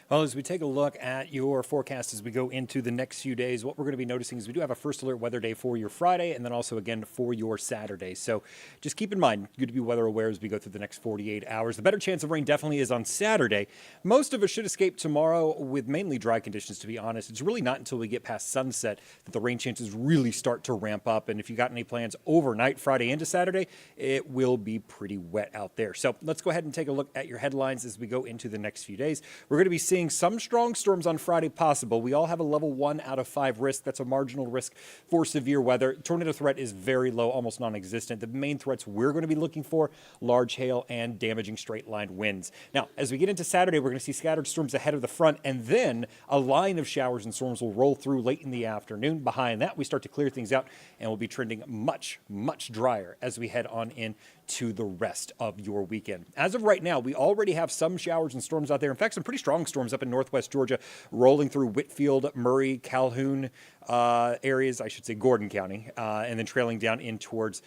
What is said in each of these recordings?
Well, as we take a look at your forecast as we go into the next few days, what we're going to be noticing is we do have a first alert weather day for your Friday and then also again for your Saturday. So just keep in mind, good to be weather aware as we go through the next 48 hours. The better chance of rain definitely is on Saturday. Most of us should escape tomorrow with mainly dry conditions, to be honest. It's really not until we get past sunset that the rain chances really start to ramp up. And if you got any plans overnight, Friday into Saturday, it will be pretty wet out there. So let's go ahead and take a look at your headlines as we go into the next few days. We're going to be seeing some strong storms on Friday possible. We all have a level 1 out of 5 risk. That's a marginal risk for severe weather. Tornado threat is very low, almost non-existent. The main threats we're going to be looking for, large hail and damaging straight-line winds. Now, as we get into Saturday, we're going to see scattered storms ahead of the front, and then a line of showers and storms will roll through late in the afternoon. Behind that, we start to clear things out, and we'll be trending much, much drier as we head on in to the rest of your weekend. As of right now, we already have some showers and storms out there. In fact, some pretty strong storms up in northwest Georgia, rolling through Whitfield, Murray, Calhoun areas, I should say Gordon County, and then trailing down in towards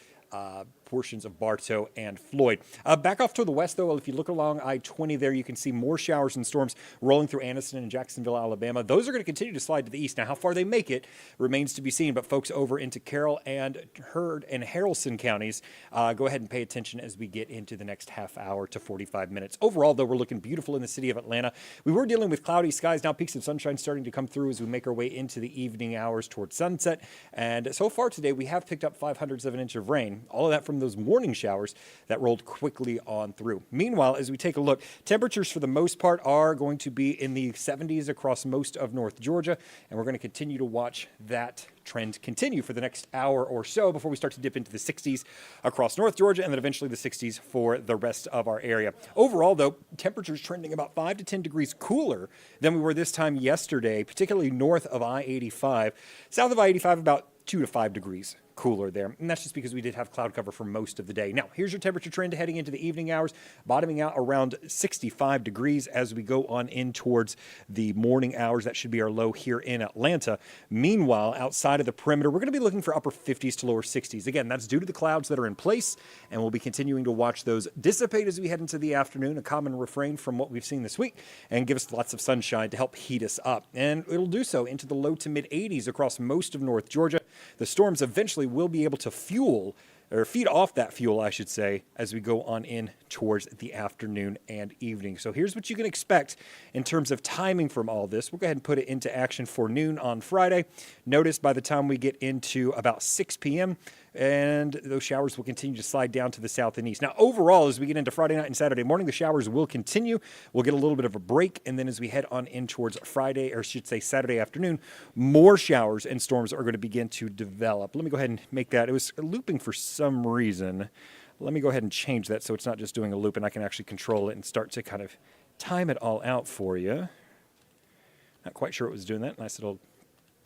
portions of Bartow and Floyd. Back off to the west, though, if you look along I-20 there, you can see more showers and storms rolling through Anniston and Jacksonville, Alabama. Those are going to continue to slide to the east. Now, how far they make it remains to be seen, but folks over into Carroll and Heard and Haralson counties, go ahead and pay attention as we get into the next half hour to 45 minutes. Overall, though, we're looking beautiful in the city of Atlanta. We were dealing with cloudy skies, now peaks of sunshine starting to come through as we make our way into the evening hours towards sunset. And so far today, we have picked up 0.05 of an inch of rain. All of that from those morning showers that rolled quickly on through. Meanwhile, as we take a look, temperatures for the most part are going to be in the 70s across most of North Georgia, and we're going to continue to watch that trend continue for the next hour or so before we start to dip into the 60s across North Georgia and then eventually the 60s for the rest of our area. Overall, though, temperatures trending about 5 to 10 degrees cooler than we were this time yesterday, particularly north of I-85. South of I-85, about 2 to 5 degrees cooler there. And that's just because we did have cloud cover for most of the day. Now, here's your temperature trend heading into the evening hours, bottoming out around 65 degrees as we go on in towards the morning hours. That should be our low here in Atlanta. Meanwhile, outside of the perimeter, we're going to be looking for upper 50s to lower 60s. Again, that's due to the clouds that are in place, and we'll be continuing to watch those dissipate as we head into the afternoon, a common refrain from what we've seen this week, and give us lots of sunshine to help heat us up. And it'll do so into the low to mid 80s across most of North Georgia. The storms eventually will be able to feed off that fuel, I should say, as we go on in towards the afternoon and evening. So here's what you can expect in terms of timing from all this. We'll go ahead and put it into action for noon on Friday. Notice by the time we get into about 6 p.m., and those showers will continue to slide down to the south and east. Now, overall, as we get into Friday night and Saturday morning, the showers will continue. We'll get a little bit of a break, and then as we head on in towards Friday, or I should say Saturday afternoon, more showers and storms are going to begin to develop. Let me go ahead and make that. It was looping for some reason. Let me go ahead and change that so it's not just doing a loop, and I can actually control it and start to kind of time it all out for you. Not quite sure what was doing that. Nice little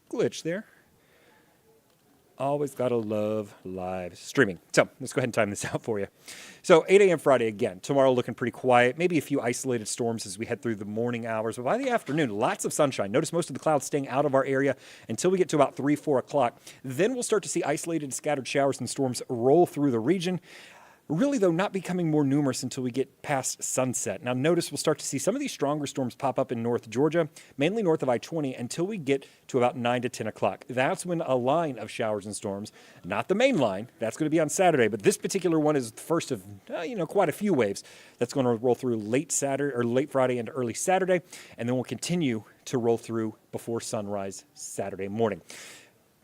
glitch there. Always gotta love live streaming. So let's go ahead and time this out for you. So 8 a.m. Friday again. Tomorrow looking pretty quiet. Maybe a few isolated storms as we head through the morning hours. But by the afternoon, lots of sunshine. Notice most of the clouds staying out of our area until we get to about 3, 4 o'clock. Then we'll start to see isolated scattered showers and storms roll through the region. Really, though, not becoming more numerous until we get past sunset. Now, notice we'll start to see some of these stronger storms pop up in North Georgia, mainly north of I-20, until we get to about 9 to 10 o'clock. That's when a line of showers and storms, not the main line, that's going to be on Saturday, but this particular one is the first of, quite a few waves that's going to roll through late Saturday or late Friday into early Saturday, and then we'll continue to roll through before sunrise Saturday morning.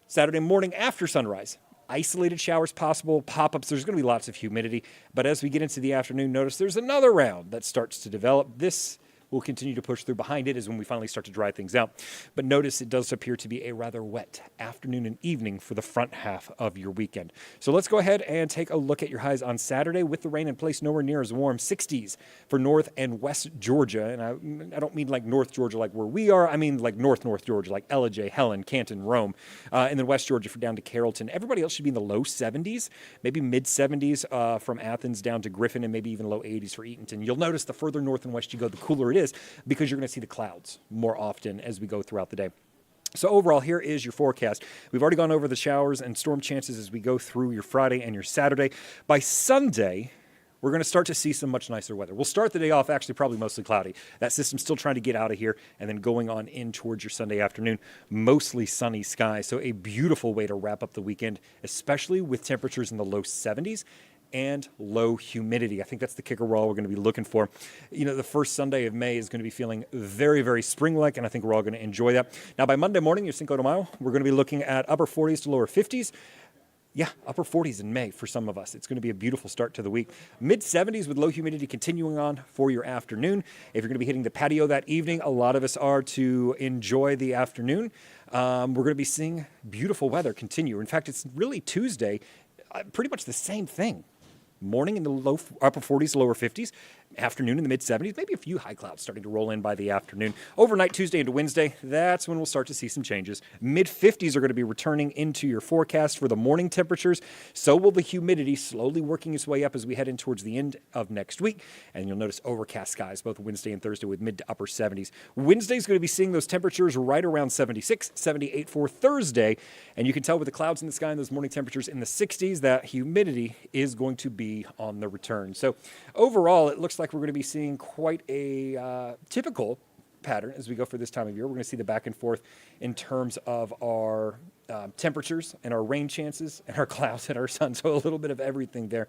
Saturday morning after sunrise, isolated showers possible, pop-ups. There's going to be lots of humidity. But as we get into the afternoon, notice there's another round that starts to develop. This will continue to push through. Behind it is when we finally start to dry things out. But notice it does appear to be a rather wet afternoon and evening for the front half of your weekend. So let's go ahead and take a look at your highs on Saturday with the rain in place, nowhere near as warm. 60s for North and West Georgia. And I don't mean like North Georgia like where we are. I mean like North Georgia, like Ellijay, Helen, Canton, Rome. And then West Georgia for down to Carrollton. Everybody else should be in the low 70s, maybe mid 70s from Athens down to Griffin, and maybe even low 80s for Eatonton. You'll notice the further north and west you go, the cooler it is, because you're going to see the clouds more often as we go throughout the day. So overall, here is your forecast. We've already gone over the showers and storm chances as we go through your Friday and your Saturday. By Sunday, we're going to start to see some much nicer weather. We'll start the day off actually probably mostly cloudy. That system's still trying to get out of here, and then going on in towards your Sunday afternoon, mostly sunny skies. So a beautiful way to wrap up the weekend, especially with temperatures in the low 70s and low humidity. I think that's the kicker we're going to be looking for. You know, the first Sunday of May is going to be feeling very, very spring-like, and I think we're all going to enjoy that. Now, by Monday morning, your Cinco de Mayo, we're going to be looking at upper 40s to lower 50s. Yeah, upper 40s in May for some of us. It's going to be a beautiful start to the week. Mid-70s with low humidity continuing on for your afternoon. If you're going to be hitting the patio that evening, a lot of us are to enjoy the afternoon. We're going to be seeing beautiful weather continue. In fact, it's really Tuesday, pretty much the same thing. Morning in the upper 40s, lower 50s. Afternoon in the mid-70s. Maybe a few high clouds starting to roll in by the afternoon. Overnight, Tuesday into Wednesday, that's when we'll start to see some changes. Mid-50s are going to be returning into your forecast for the morning temperatures. So will the humidity, slowly working its way up as we head in towards the end of next week. And you'll notice overcast skies both Wednesday and Thursday with mid to upper 70s. Wednesday's going to be seeing those temperatures right around 76, 78 for Thursday. And you can tell with the clouds in the sky and those morning temperatures in the 60s that humidity is going to be on the return. So overall, it looks like we're going to be seeing quite a typical pattern as we go for this time of year. We're going to see the back and forth in terms of our temperatures and our rain chances and our clouds and our sun. So a little bit of everything there.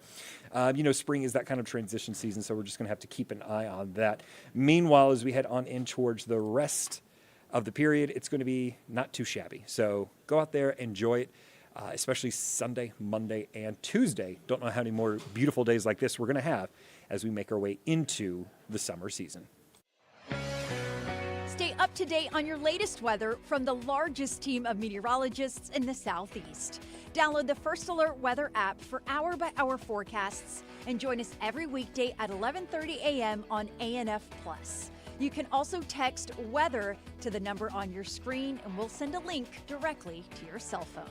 Spring is that kind of transition season, so we're just going to have to keep an eye on that. Meanwhile, as we head on in towards the rest of the period, it's going to be not too shabby. So go out there, enjoy it. Especially Sunday, Monday, and Tuesday. Don't know how many more beautiful days like this we're going to have as we make our way into the summer season. Stay up to date on your latest weather from the largest team of meteorologists in the Southeast. Download the First Alert Weather app for hour-by-hour forecasts and join us every weekday at 11:30 a.m. on ANF+. You can also text weather to the number on your screen, and we'll send a link directly to your cell phone.